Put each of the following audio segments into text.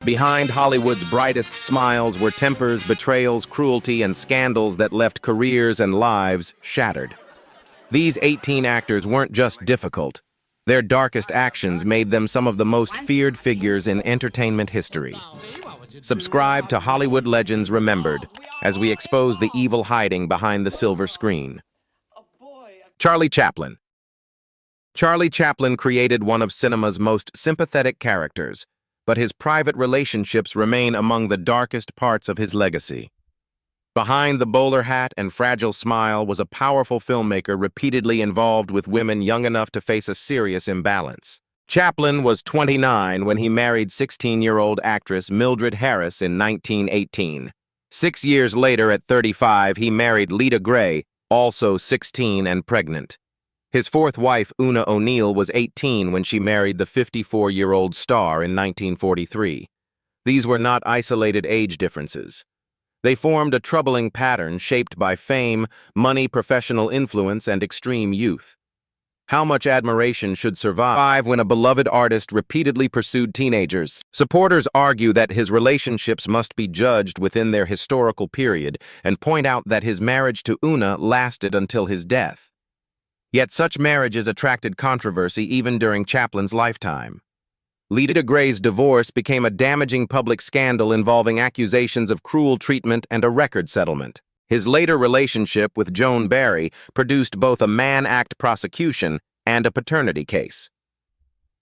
Behind Hollywood's brightest smiles were tempers, betrayals, cruelty, and scandals that left careers and lives shattered. These 18 actors weren't just difficult. Their darkest actions made them some of the most feared figures in entertainment history. Subscribe to Hollywood Legends Remembered as we expose the evil hiding behind the silver screen. Charlie Chaplin. Charlie Chaplin created one of cinema's most sympathetic characters, but his private relationships remain among the darkest parts of his legacy. Behind the bowler hat and fragile smile was a powerful filmmaker repeatedly involved with women young enough to face a serious imbalance. Chaplin was 29 when he married 16-year-old actress Mildred Harris in 1918. 6 years later, at 35, he married Lita Grey, also 16 and pregnant. His fourth wife, Una O'Neill, was 18 when she married the 54-year-old star in 1943. These were not isolated age differences. They formed a troubling pattern shaped by fame, money, professional influence, and extreme youth. How much admiration should survive when a beloved artist repeatedly pursued teenagers? Supporters argue that his relationships must be judged within their historical period and point out that his marriage to Una lasted until his death. Yet such marriages attracted controversy even during Chaplin's lifetime. Lita Grey's divorce became a damaging public scandal involving accusations of cruel treatment and a record settlement. His later relationship with Joan Barry produced both a Mann Act prosecution and a paternity case.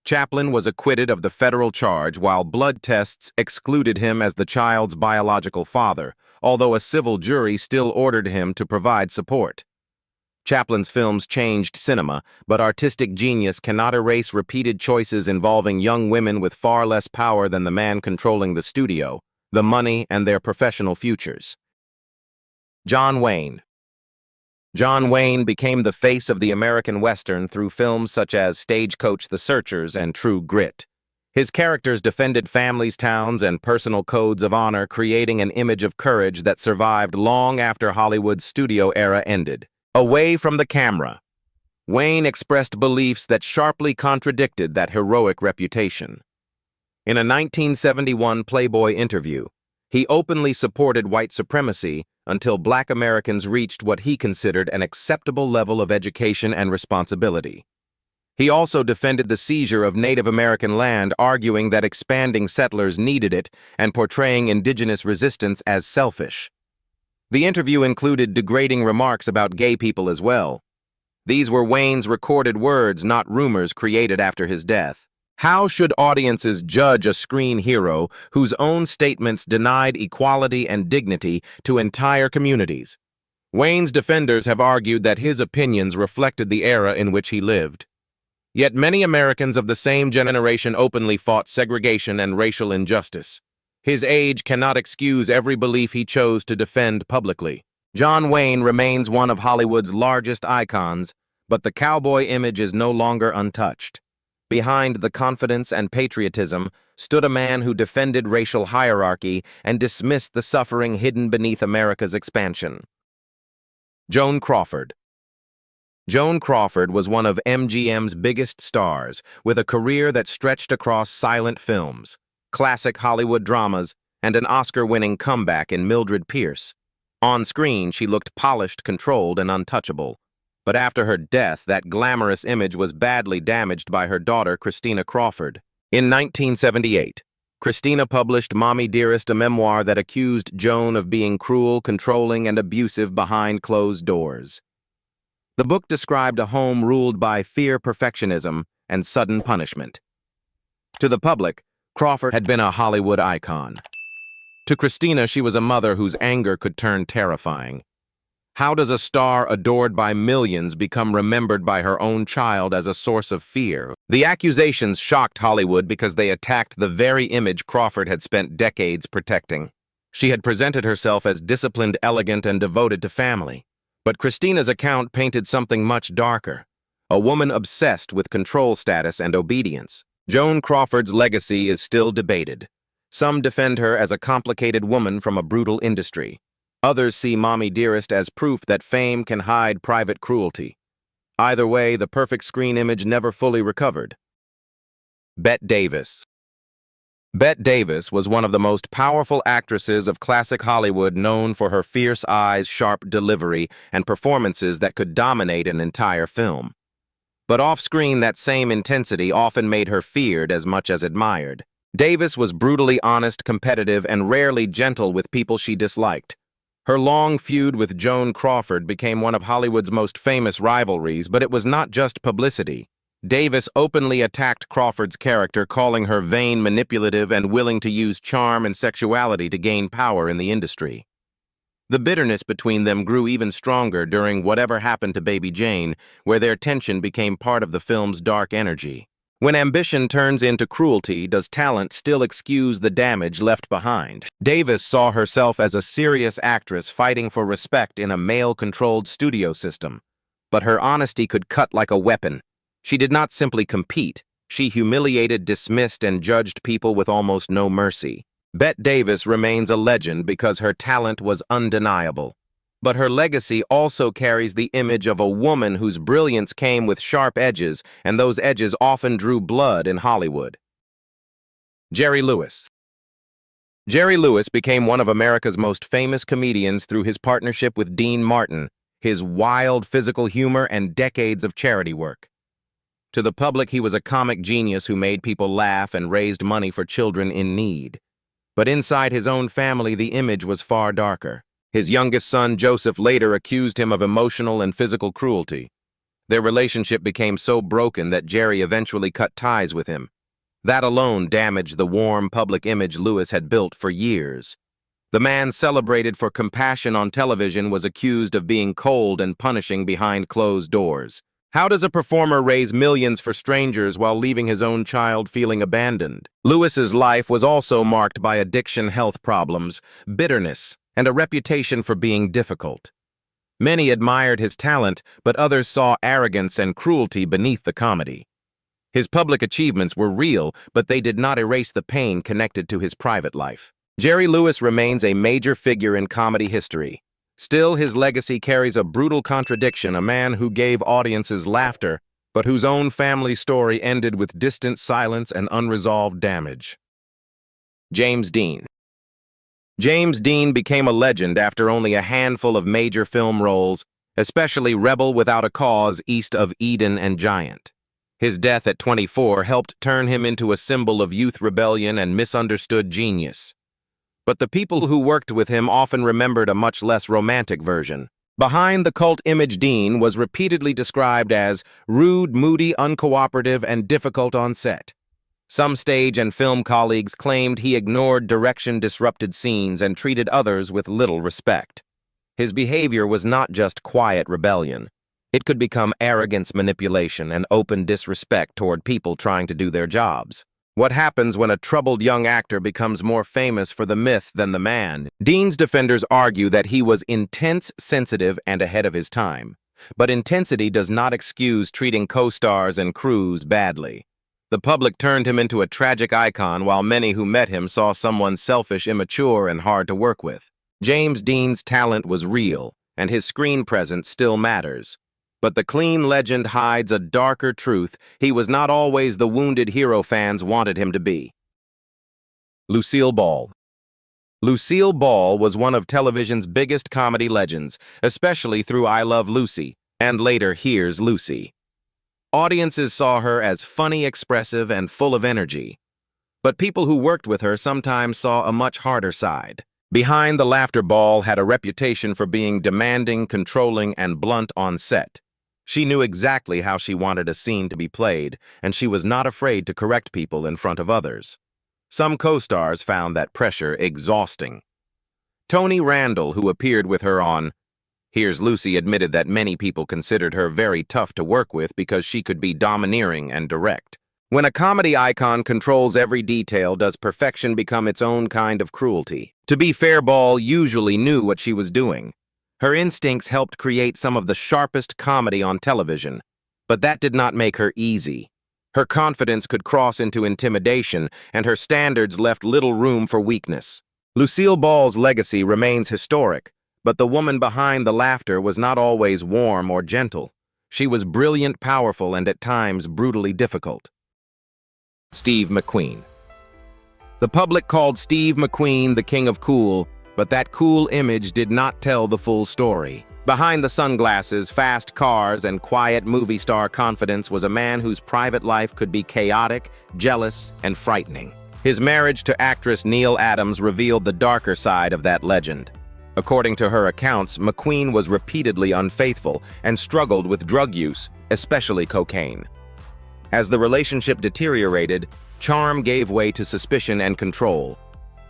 Chaplin was acquitted of the federal charge while blood tests excluded him as the child's biological father, although a civil jury still ordered him to provide support. Chaplin's films changed cinema, but artistic genius cannot erase repeated choices involving young women with far less power than the man controlling the studio, the money, and their professional futures. John Wayne. John Wayne became the face of the American Western through films such as Stagecoach, The Searchers, and True Grit. His characters defended families, towns, and personal codes of honor, creating an image of courage that survived long after Hollywood's studio era ended. Away from the camera, Wayne expressed beliefs that sharply contradicted that heroic reputation. In a 1971 Playboy interview, he openly supported white supremacy until Black Americans reached what he considered an acceptable level of education and responsibility. He also defended the seizure of Native American land, arguing that expanding settlers needed it and portraying indigenous resistance as selfish. The interview included degrading remarks about gay people as well. These were Wayne's recorded words, not rumors created after his death. How should audiences judge a screen hero whose own statements denied equality and dignity to entire communities? Wayne's defenders have argued that his opinions reflected the era in which he lived. Yet many Americans of the same generation openly fought segregation and racial injustice. His age cannot excuse every belief he chose to defend publicly. John Wayne remains one of Hollywood's largest icons, but the cowboy image is no longer untouched. Behind the confidence and patriotism stood a man who defended racial hierarchy and dismissed the suffering hidden beneath America's expansion. Joan Crawford. Joan Crawford was one of MGM's biggest stars, with a career that stretched across silent films, classic Hollywood dramas, and an Oscar-winning comeback in Mildred Pierce. On screen, she looked polished, controlled, and untouchable. But after her death, that glamorous image was badly damaged by her daughter, Christina Crawford. In 1978, Christina published Mommy Dearest, a memoir that accused Joan of being cruel, controlling, and abusive behind closed doors. The book described a home ruled by fear, perfectionism, and sudden punishment. To the public, Crawford had been a Hollywood icon. To Christina, she was a mother whose anger could turn terrifying. How does a star adored by millions become remembered by her own child as a source of fear? The accusations shocked Hollywood because they attacked the very image Crawford had spent decades protecting. She had presented herself as disciplined, elegant, and devoted to family. But Christina's account painted something much darker, a woman obsessed with control, status, and obedience. Joan Crawford's legacy is still debated. Some defend her as a complicated woman from a brutal industry. Others see Mommy Dearest as proof that fame can hide private cruelty. Either way, the perfect screen image never fully recovered. Bette Davis. Bette Davis was one of the most powerful actresses of classic Hollywood, known for her fierce eyes, sharp delivery, and performances that could dominate an entire film. But off-screen, that same intensity often made her feared as much as admired. Davis was brutally honest, competitive, and rarely gentle with people she disliked. Her long feud with Joan Crawford became one of Hollywood's most famous rivalries, but it was not just publicity. Davis openly attacked Crawford's character, calling her vain, manipulative, and willing to use charm and sexuality to gain power in the industry. The bitterness between them grew even stronger during Whatever Happened to Baby Jane, where their tension became part of the film's dark energy. When ambition turns into cruelty, does talent still excuse the damage left behind? Davis saw herself as a serious actress fighting for respect in a male-controlled studio system. But her honesty could cut like a weapon. She did not simply compete. She humiliated, dismissed, and judged people with almost no mercy. Bette Davis remains a legend because her talent was undeniable. But her legacy also carries the image of a woman whose brilliance came with sharp edges, and those edges often drew blood in Hollywood. Jerry Lewis. Jerry Lewis became one of America's most famous comedians through his partnership with Dean Martin, his wild physical humor, and decades of charity work. To the public, he was a comic genius who made people laugh and raised money for children in need. But inside his own family, the image was far darker. His youngest son, Joseph, later accused him of emotional and physical cruelty. Their relationship became so broken that Jerry eventually cut ties with him. That alone damaged the warm public image Lewis had built for years. The man celebrated for compassion on television was accused of being cold and punishing behind closed doors. How does a performer raise millions for strangers while leaving his own child feeling abandoned? Lewis's life was also marked by addiction, health problems, bitterness, and a reputation for being difficult. Many admired his talent, but others saw arrogance and cruelty beneath the comedy. His public achievements were real, but they did not erase the pain connected to his private life. Jerry Lewis remains a major figure in comedy history. Still, his legacy carries a brutal contradiction, a man who gave audiences laughter, but whose own family story ended with distant silence and unresolved damage. James Dean. James Dean became a legend after only a handful of major film roles, especially Rebel Without a Cause, East of Eden, and Giant. His death at 24 helped turn him into a symbol of youth rebellion and misunderstood genius. But the people who worked with him often remembered a much less romantic version. Behind the cult image, Dean was repeatedly described as rude, moody, uncooperative, and difficult on set. Some stage and film colleagues claimed he ignored direction, disrupted scenes, and treated others with little respect. His behavior was not just quiet rebellion. It could become arrogance, manipulation, and open disrespect toward people trying to do their jobs. What happens when a troubled young actor becomes more famous for the myth than the man? Dean's defenders argue that he was intense, sensitive, and ahead of his time. But intensity does not excuse treating co-stars and crews badly. The public turned him into a tragic icon, while many who met him saw someone selfish, immature, and hard to work with. James Dean's talent was real, and his screen presence still matters. But the clean legend hides a darker truth. He was not always the wounded hero fans wanted him to be. Lucille Ball. Lucille Ball was one of television's biggest comedy legends, especially through I Love Lucy, and later Here's Lucy. Audiences saw her as funny, expressive, and full of energy. But people who worked with her sometimes saw a much harder side. Behind the laughter, Ball had a reputation for being demanding, controlling, and blunt on set. She knew exactly how she wanted a scene to be played, and she was not afraid to correct people in front of others. Some co-stars found that pressure exhausting. Tony Randall, who appeared with her on Here's Lucy, admitted that many people considered her very tough to work with because she could be domineering and direct. When a comedy icon controls every detail, does perfection become its own kind of cruelty? To be fair, Ball usually knew what she was doing. Her instincts helped create some of the sharpest comedy on television, but that did not make her easy. Her confidence could cross into intimidation, and her standards left little room for weakness. Lucille Ball's legacy remains historic, but the woman behind the laughter was not always warm or gentle. She was brilliant, powerful, and at times brutally difficult. Steve McQueen. The public called Steve McQueen the king of cool, but that cool image did not tell the full story. Behind the sunglasses, fast cars, and quiet movie star confidence was a man whose private life could be chaotic, jealous, and frightening. His marriage to actress Neil Adams revealed the darker side of that legend. According to her accounts, McQueen was repeatedly unfaithful and struggled with drug use, especially cocaine. As the relationship deteriorated, charm gave way to suspicion and control.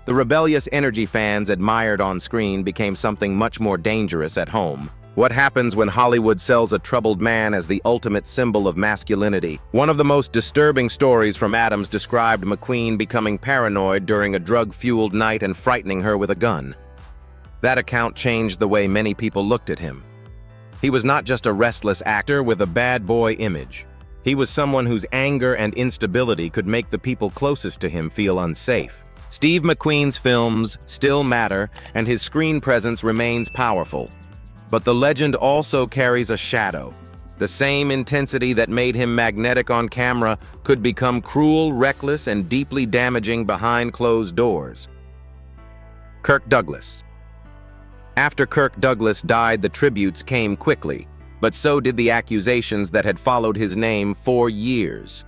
The rebellious energy fans admired on screen became something much more dangerous at home. What happens when Hollywood sells a troubled man as the ultimate symbol of masculinity? One of the most disturbing stories from Adams described McQueen becoming paranoid during a drug-fueled night and frightening her with a gun. That account changed the way many people looked at him. He was not just a restless actor with a bad boy image. He was someone whose anger and instability could make the people closest to him feel unsafe. Steve McQueen's films still matter, and his screen presence remains powerful. But the legend also carries a shadow. The same intensity that made him magnetic on camera could become cruel, reckless, and deeply damaging behind closed doors. Kirk Douglas. After Kirk Douglas died, the tributes came quickly, but so did the accusations that had followed his name for years.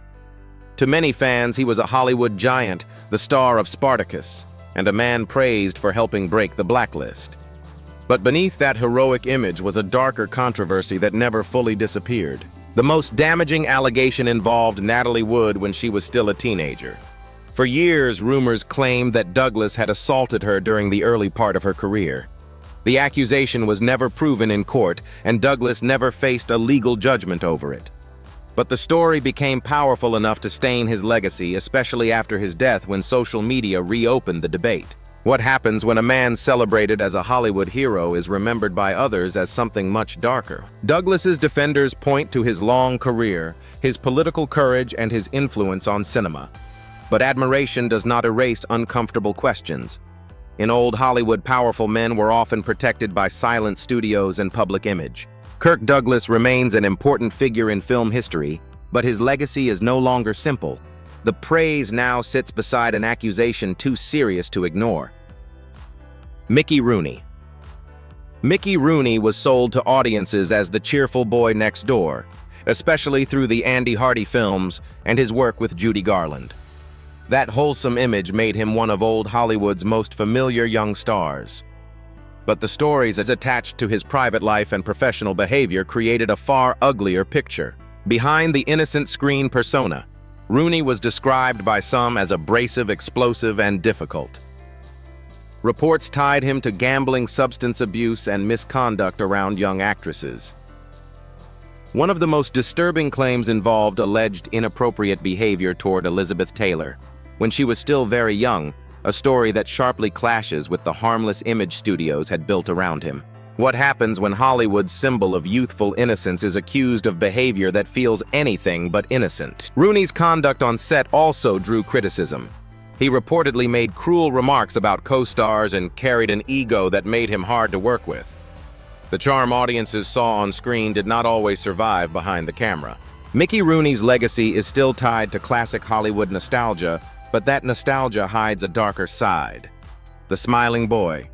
To many fans, he was a Hollywood giant, the star of Spartacus, and a man praised for helping break the blacklist. But beneath that heroic image was a darker controversy that never fully disappeared. The most damaging allegation involved Natalie Wood when she was still a teenager. For years, rumors claimed that Douglas had assaulted her during the early part of her career. The accusation was never proven in court, and Douglas never faced a legal judgment over it. But the story became powerful enough to stain his legacy, especially after his death when social media reopened the debate. What happens when a man celebrated as a Hollywood hero is remembered by others as something much darker? Douglas's defenders point to his long career, his political courage, and his influence on cinema. But admiration does not erase uncomfortable questions. In old Hollywood, powerful men were often protected by silent studios and public image. Kirk Douglas remains an important figure in film history, but his legacy is no longer simple. The praise now sits beside an accusation too serious to ignore. Mickey Rooney. Mickey Rooney was sold to audiences as the cheerful boy next door, especially through the Andy Hardy films and his work with Judy Garland. That wholesome image made him one of old Hollywood's most familiar young stars. But the stories as attached to his private life and professional behavior created a far uglier picture. Behind the innocent screen persona, Rooney was described by some as abrasive, explosive, and difficult. Reports tied him to gambling, substance abuse, and misconduct around young actresses. One of the most disturbing claims involved alleged inappropriate behavior toward Elizabeth Taylor when she was still very young, a story that sharply clashes with the harmless image studios had built around him. What happens when Hollywood's symbol of youthful innocence is accused of behavior that feels anything but innocent? Rooney's conduct on set also drew criticism. He reportedly made cruel remarks about co-stars and carried an ego that made him hard to work with. The charm audiences saw on screen did not always survive behind the camera. Mickey Rooney's legacy is still tied to classic Hollywood nostalgia, but that nostalgia hides a darker side. The smiling boy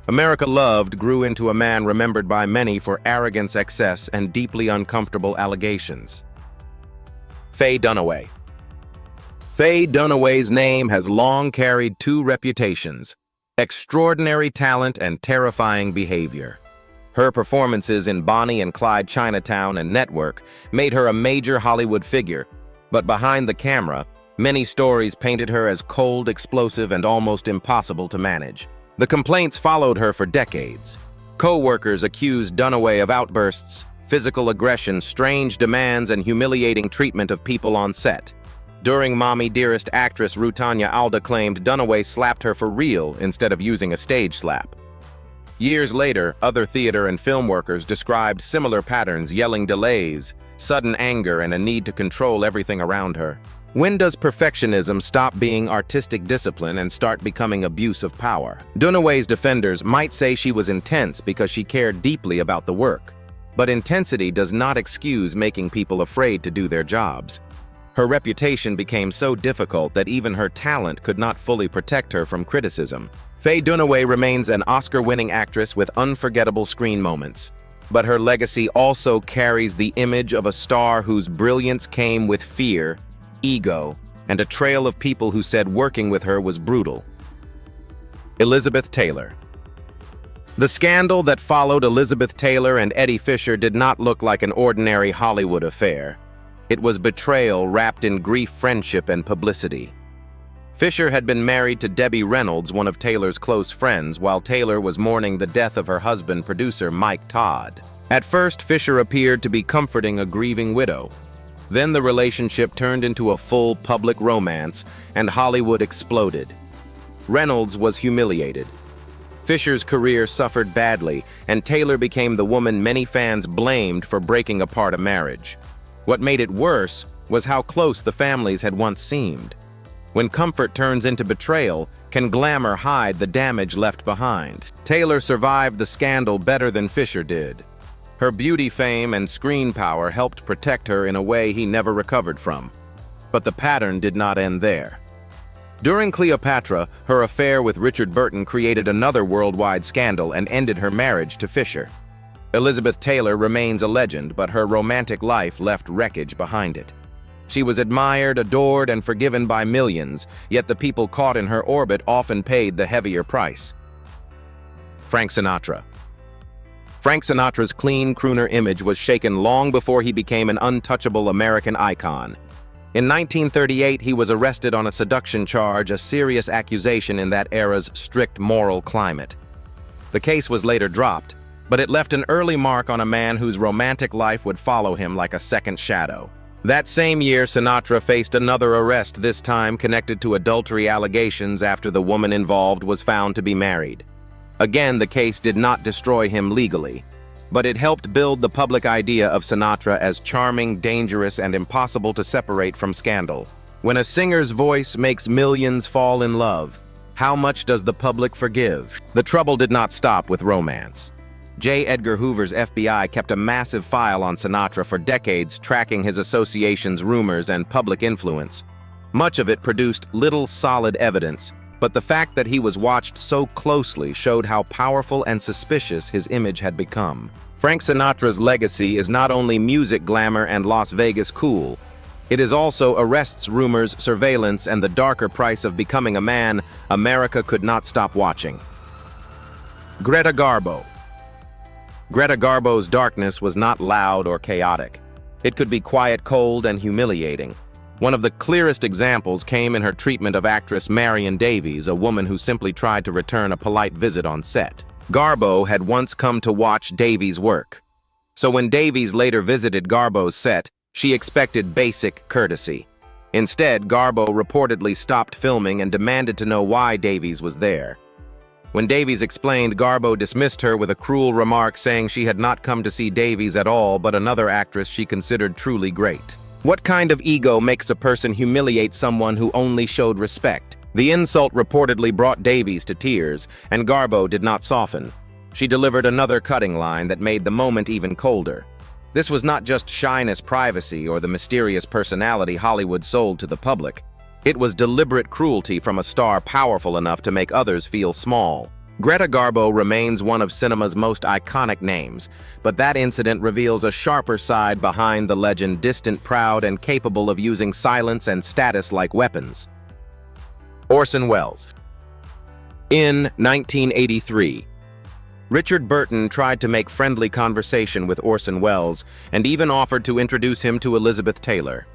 America loved grew into a man remembered by many for arrogance, excess, and deeply uncomfortable allegations. Faye Dunaway. Faye Dunaway's name has long carried two reputations: extraordinary talent and terrifying behavior. Her performances in Bonnie and Clyde Chinatown and Network made her a major Hollywood figure, but behind the camera, many stories painted her as cold, explosive, and almost impossible to manage. The complaints followed her for decades. Co-workers accused Dunaway of outbursts, physical aggression, strange demands, and humiliating treatment of people on set. During Mommy Dearest, actress Rutanya Alda claimed Dunaway slapped her for real instead of using a stage slap. Years later, other theater and film workers described similar patterns, yelling delays, sudden anger, and a need to control everything around her. When does perfectionism stop being artistic discipline and start becoming abuse of power? Dunaway's defenders might say she was intense because she cared deeply about the work, but intensity does not excuse making people afraid to do their jobs. Her reputation became so difficult that even her talent could not fully protect her from criticism. Faye Dunaway remains an Oscar-winning actress with unforgettable screen moments. But her legacy also carries the image of a star whose brilliance came with fear, ego, and a trail of people who said working with her was brutal. Elizabeth Taylor. The scandal that followed Elizabeth Taylor and Eddie Fisher did not look like an ordinary Hollywood affair. It was betrayal wrapped in grief, friendship, and publicity. Fisher had been married to Debbie Reynolds, one of Taylor's close friends, while Taylor was mourning the death of her husband, producer Mike Todd. At first, Fisher appeared to be comforting a grieving widow. Then the relationship turned into a full public romance, and Hollywood exploded. Reynolds was humiliated. Fisher's career suffered badly, and Taylor became the woman many fans blamed for breaking apart a marriage. What made it worse was how close the families had once seemed. When comfort turns into betrayal, can glamour hide the damage left behind? Taylor survived the scandal better than Fisher did. Her beauty fame and screen power helped protect her in a way he never recovered from. But the pattern did not end there. During Cleopatra, her affair with Richard Burton created another worldwide scandal and ended her marriage to Fisher. Elizabeth Taylor remains a legend, but her romantic life left wreckage behind it. She was admired, adored, and forgiven by millions, yet the people caught in her orbit often paid the heavier price. Frank Sinatra. Frank Sinatra's clean crooner image was shaken long before he became an untouchable American icon. In 1938, he was arrested on a seduction charge, a serious accusation in that era's strict moral climate. The case was later dropped, but it left an early mark on a man whose romantic life would follow him like a second shadow. That same year, Sinatra faced another arrest, this time connected to adultery allegations after the woman involved was found to be married. Again, the case did not destroy him legally, but it helped build the public idea of Sinatra as charming, dangerous, and impossible to separate from scandal. When a singer's voice makes millions fall in love, how much does the public forgive? The trouble did not stop with romance. J. Edgar Hoover's FBI kept a massive file on Sinatra for decades, tracking his associations, rumors, and public influence. Much of it produced little solid evidence, but the fact that he was watched so closely showed how powerful and suspicious his image had become. Frank Sinatra's legacy is not only music glamour and Las Vegas cool. It is also arrests, rumors, surveillance, and the darker price of becoming a man America could not stop watching. Greta Garbo. Greta Garbo's darkness was not loud or chaotic. It could be quiet, cold, and humiliating. One of the clearest examples came in her treatment of actress Marion Davies, a woman who simply tried to return a polite visit on set. Garbo had once come to watch Davies' work. So when Davies later visited Garbo's set, she expected basic courtesy. Instead, Garbo reportedly stopped filming and demanded to know why Davies was there. When Davies explained, Garbo dismissed her with a cruel remark saying she had not come to see Davies at all, but another actress she considered truly great. What kind of ego makes a person humiliate someone who only showed respect? The insult reportedly brought Davies to tears, and Garbo did not soften. She delivered another cutting line that made the moment even colder. This was not just shyness, privacy, or the mysterious personality Hollywood sold to the public. It was deliberate cruelty from a star powerful enough to make others feel small. Greta Garbo remains one of cinema's most iconic names, but that incident reveals a sharper side behind the legend, distant, proud, and capable of using silence and status like weapons. Orson Welles. In 1983, Richard Burton tried to make friendly conversation with Orson Welles and even offered to introduce him to Elizabeth Taylor.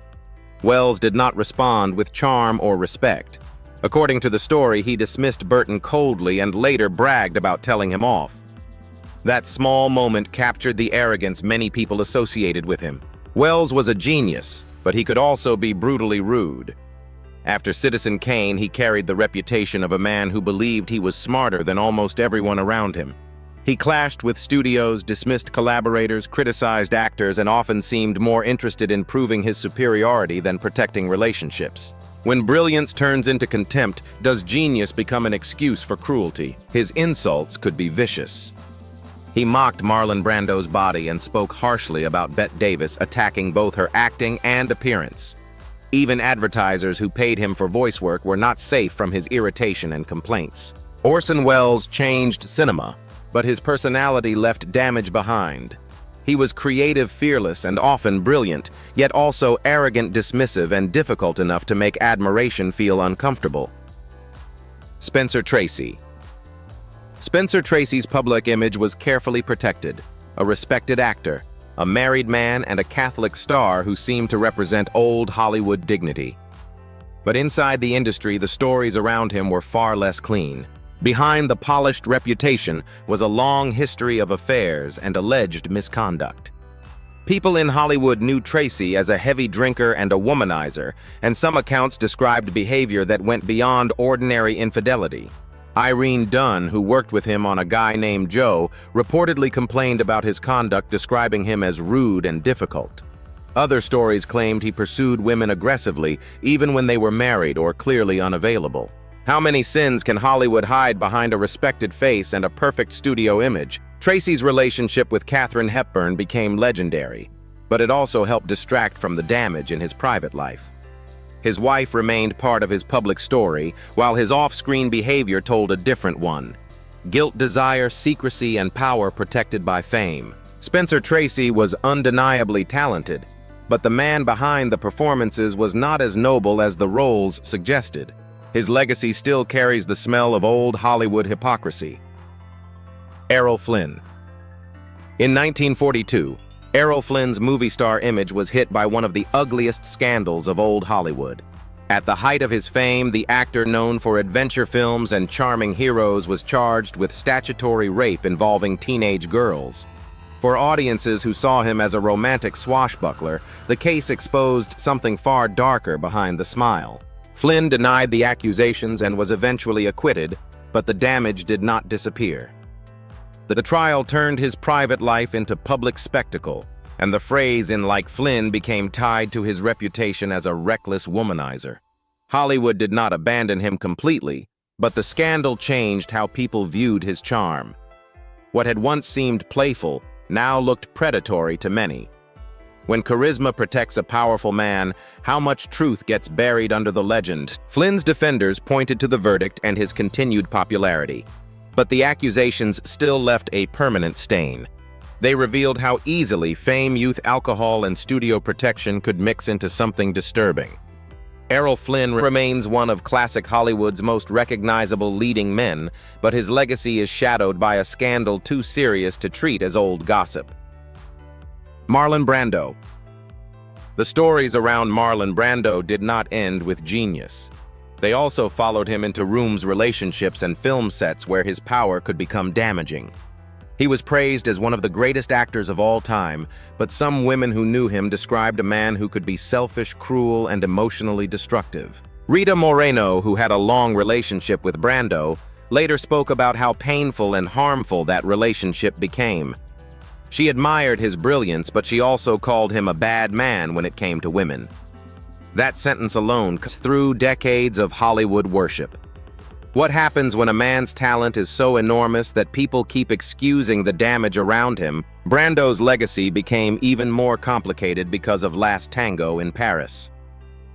Welles did not respond with charm or respect. According to the story, he dismissed Burton coldly and later bragged about telling him off. That small moment captured the arrogance many people associated with him. Welles was a genius, but he could also be brutally rude. After Citizen Kane, he carried the reputation of a man who believed he was smarter than almost everyone around him. He clashed with studios, dismissed collaborators, criticized actors, and often seemed more interested in proving his superiority than protecting relationships. When brilliance turns into contempt, does genius become an excuse for cruelty? His insults could be vicious. He mocked Marlon Brando's body and spoke harshly about Bette Davis, attacking both her acting and appearance. Even advertisers who paid him for voice work were not safe from his irritation and complaints. Orson Welles changed cinema, but his personality left damage behind. He was creative, fearless, and often brilliant, yet also arrogant, dismissive, and difficult enough to make admiration feel uncomfortable. Spencer Tracy. Spencer Tracy's public image was carefully protected. A respected actor, a married man, and a Catholic star who seemed to represent old Hollywood dignity. But inside the industry, the stories around him were far less clean. Behind the polished reputation was a long history of affairs and alleged misconduct. People in Hollywood knew Tracy as a heavy drinker and a womanizer, and some accounts described behavior that went beyond ordinary infidelity. Irene Dunn, who worked with him on A Guy Named Joe, reportedly complained about his conduct, describing him as rude and difficult. Other stories claimed he pursued women aggressively, even when they were married or clearly unavailable. How many sins can Hollywood hide behind a respected face and a perfect studio image? Tracy's relationship with Katharine Hepburn became legendary, but it also helped distract from the damage in his private life. His wife remained part of his public story, while his off-screen behavior told a different one. Guilt, desire, secrecy, and power protected by fame. Spencer Tracy was undeniably talented, but the man behind the performances was not as noble as the roles suggested. His legacy still carries the smell of old Hollywood hypocrisy. Errol Flynn. In 1942, Errol Flynn's movie star image was hit by one of the ugliest scandals of old Hollywood. At the height of his fame, the actor known for adventure films and charming heroes was charged with statutory rape involving teenage girls. For audiences who saw him as a romantic swashbuckler, the case exposed something far darker behind the smile. Flynn denied the accusations and was eventually acquitted, but the damage did not disappear. The trial turned his private life into public spectacle, and the phrase "in like Flynn" became tied to his reputation as a reckless womanizer. Hollywood did not abandon him completely, but the scandal changed how people viewed his charm. What had once seemed playful now looked predatory to many. When charisma protects a powerful man, how much truth gets buried under the legend? Flynn's defenders pointed to the verdict and his continued popularity, but the accusations still left a permanent stain. They revealed how easily fame, youth, alcohol, and studio protection could mix into something disturbing. Errol Flynn remains one of classic Hollywood's most recognizable leading men, but his legacy is shadowed by a scandal too serious to treat as old gossip. Marlon Brando. The stories around Marlon Brando did not end with genius. They also followed him into rooms, relationships, and film sets where his power could become damaging. He was praised as one of the greatest actors of all time, but some women who knew him described a man who could be selfish, cruel, and emotionally destructive. Rita Moreno, who had a long relationship with Brando, later spoke about how painful and harmful that relationship became. She admired his brilliance, but she also called him a bad man when it came to women. That sentence alone cuts through decades of Hollywood worship. What happens when a man's talent is so enormous that people keep excusing the damage around him? Brando's legacy became even more complicated because of Last Tango in Paris.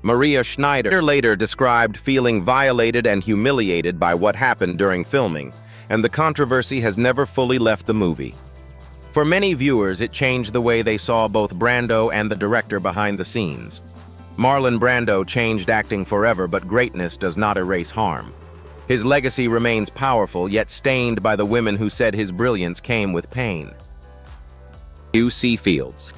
Maria Schneider later described feeling violated and humiliated by what happened during filming, and the controversy has never fully left the movie. For many viewers, it changed the way they saw both Brando and the director behind the scenes. Marlon Brando changed acting forever, but greatness does not erase harm. His legacy remains powerful, yet stained by the women who said his brilliance came with pain. W.C. Fields.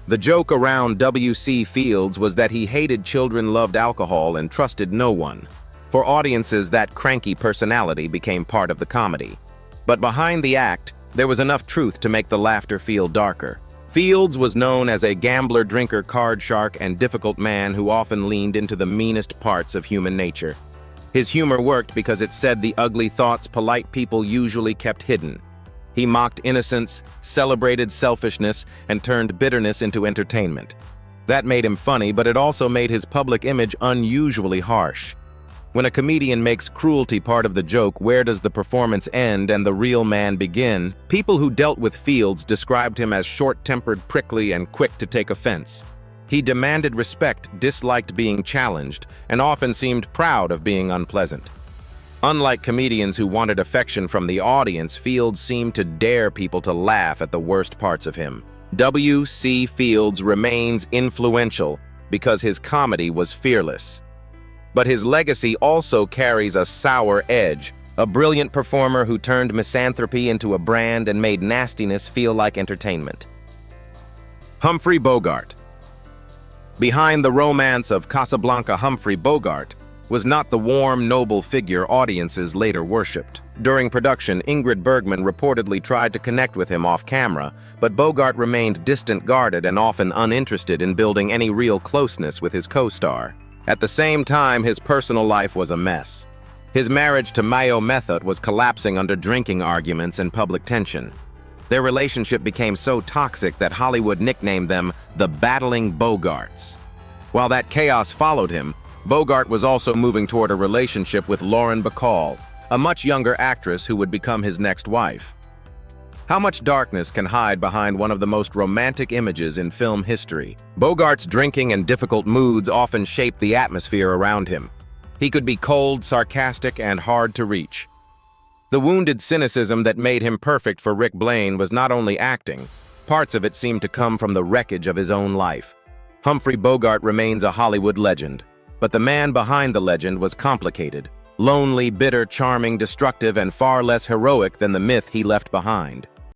The joke around W.C. Fields was that he hated children, loved alcohol, and trusted no one. For audiences, that cranky personality became part of the comedy. But behind the act, there was enough truth to make the laughter feel darker. Fields was known as a gambler, drinker, card shark, and difficult man who often leaned into the meanest parts of human nature. His humor worked because it said the ugly thoughts polite people usually kept hidden. He mocked innocence, celebrated selfishness, and turned bitterness into entertainment. That made him funny, but it also made his public image unusually harsh. When a comedian makes cruelty part of the joke, where does the performance end and the real man begin? People who dealt with Fields described him as short-tempered, prickly, and quick to take offense. He demanded respect, disliked being challenged, and often seemed proud of being unpleasant. Unlike comedians who wanted affection from the audience, Fields seemed to dare people to laugh at the worst parts of him. W.C. Fields remains influential because his comedy was fearless. But his legacy also carries a sour edge, a brilliant performer who turned misanthropy into a brand and made nastiness feel like entertainment. Humphrey Bogart. Behind the romance of Casablanca, Humphrey Bogart was not the warm, noble figure audiences later worshipped. During production, Ingrid Bergman reportedly tried to connect with him off-camera, but Bogart remained distant, guarded, and often uninterested in building any real closeness with his co-star. At the same time, his personal life was a mess. His marriage to Mayo Method was collapsing under drinking arguments and public tension. Their relationship became so toxic that Hollywood nicknamed them the Battling Bogarts. While that chaos followed him, Bogart was also moving toward a relationship with Lauren Bacall, a much younger actress who would become his next wife. How much darkness can hide behind one of the most romantic images in film history? Bogart's drinking and difficult moods often shaped the atmosphere around him. He could be cold, sarcastic, and hard to reach. The wounded cynicism that made him perfect for Rick Blaine was not only acting. Parts of it seemed to come from the wreckage of his own life. Humphrey Bogart remains a Hollywood legend, but the man behind the legend was complicated, lonely, bitter, charming, destructive, and far less heroic than the myth he left behind.